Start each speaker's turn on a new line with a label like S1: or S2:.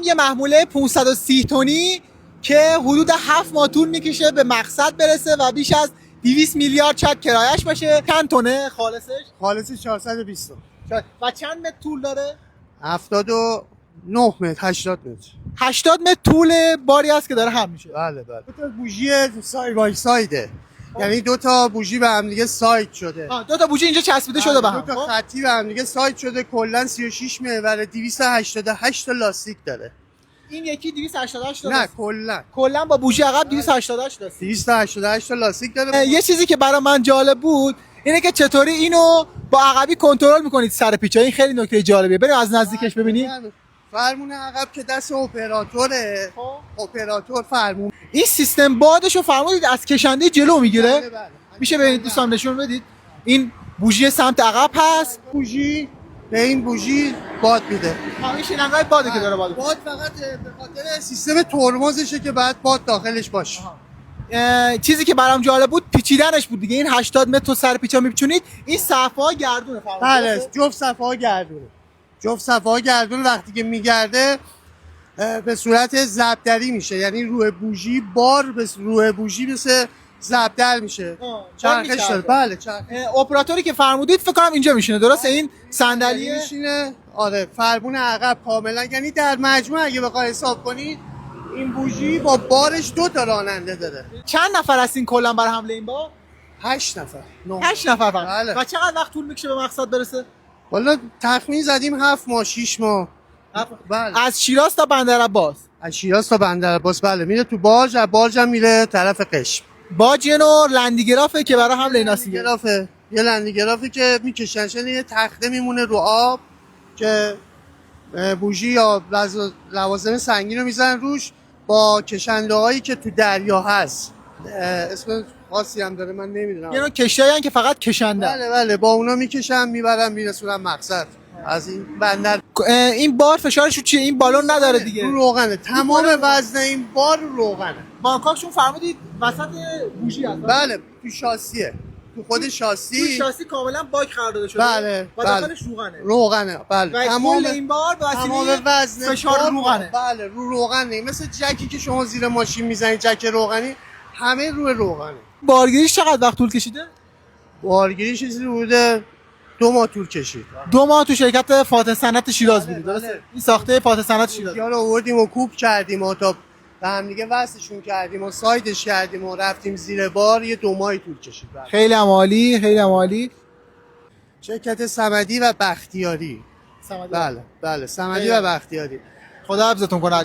S1: هم یه محموله 530 تنی که حدود 7 ماه طول میکشه به مقصد برسه و بیش از 200 میلیارد شاید کرایه‌اش باشه. چند تونه خالصش؟
S2: خالص 420
S1: و چند متر طول داره؟
S2: 79 متر 80 متر.
S1: 80 متر طول باری است که داره هم میشه.
S2: بله بله. دو تا بوژی ساید بای سایده. یعنی دو تا بوژی به هم دیگه سایت شده.
S1: دو تا بوژی اینجا چسبیده شده به هم.
S2: دو تا خطی به هم دیگه سایت شده. کلا 36 محور 288 تا لاستیک داره.
S1: این یکی 288 تا
S2: نه
S1: کلا با بوژی عقب 288 تا
S2: 288 تا لاستیک داره.
S1: یه چیزی که برای من جالب بود اینه که چطوری اینو با عقبی کنترل میکنید سر پیچا. این خیلی نکته جالبیه. بریم از نزدیکش ببینید.
S2: فرمون عقب که دست اپراتوره. اپراتور فرمون.
S1: این سیستم بادشو فرمودید از کشنده جلو میگیره.
S2: بله بله.
S1: میشه برید دوستان نشون بدید. این بوژی سمت عقب هست.
S2: بوژی به این بوژی باد میده.
S1: این شیلنگای باده که داره باد
S2: فقط به خاطر سیستم ترمزشه که بعد باد داخلش باشه.
S1: چیزی که برام جالب بود پیچیدنش بود دیگه. این 80 متر تو سر پیچا میپیچونید. این صفحه‌ها گردونه فرمون.
S2: بله جفت صفحه‌ها گردونه. جفت صفحه‌ها گردونه وقتی که میگرده به صورت ضربدری میشه. یعنی روی بوژی بار به روی بوژی مثل ضربدر میشه. چرخش داره. بله چرخش.
S1: اپراتوری که فرمودید فکر کنم اینجا میشینه. درسته؟ این صندلی
S2: میشینه. آره فرمون عقب کاملا. یعنی در مجموع اگه بخوای حساب کنید این بوژی با بارش دو تا راننده داره.
S1: چند نفر هستین کلا بر حمله این بار؟
S2: 8 نفر.
S1: 8 نفر فقط.
S2: بله.
S1: و چقدر وقت طول میکشه به مقصد برسه؟
S2: والا تخمین زدیم 7 ماه 6 ماه.
S1: بله. از شیراز تا بندرعباس.
S2: از شیراز تا بندرعباس بله میره تو باج. از باج هم میره طرف قشم.
S1: باج یه نوع لندیگرافه که برای حمله ایناست دیگه.
S2: یه لندیگرافی که میکشنشن یه تخته میمونه رو آب که بوژی یا لوازم سنگین رو میزنن روش با کشنده هایی که تو دریا هست. اسم خاصی هم داره من نمیدونم.
S1: یه نوع کشتی‌هایی که فقط کشنده.
S2: بله با اونا میکشن میبرن میرسونن مقصد. از این بندر
S1: این بار فشارش رو چیه؟ این بالون نداره دیگه.
S2: رو روغنه. تمام وزن این بار رو روغنه.
S1: بانکاکشون فرمودید وسط بوژی هست.
S2: بله تو شاسیه. تو خود شاسی.
S1: تو شاسی کاملا باگ قرار داده شده.
S2: بله.
S1: و داخلش روغنه.
S2: روغنه. بله.
S1: تمام این بار به وسیله
S2: وزن
S1: فشار روغنه.
S2: بله رو روغنه. مثل جکی که شما زیر ماشین میزنید جک روغنی همه روی روغنه.
S1: بارگیریش چقدر وقت طول کشیده؟
S2: بارگیریش چیزی بوده 2 ماه طول کشید.
S1: 2 ماه تو شرکت فاتح صنعت شیراز بودید. درسته؟ این ساخته فاتح صنعت شیراز.
S2: یا رو آوردیم و کوب کردیم و تا به هم دیگه وصلشون کردیم و سایدش کردیم و رفتیم زیر بار. یه 2 ماهی طول کشید.
S1: خیلی عالی، خیلی عالی.
S2: شرکت صمدی و بختیاری.
S1: صمدی.
S2: بله صمدی و بختیاری.
S1: خدا حفظتون کنه.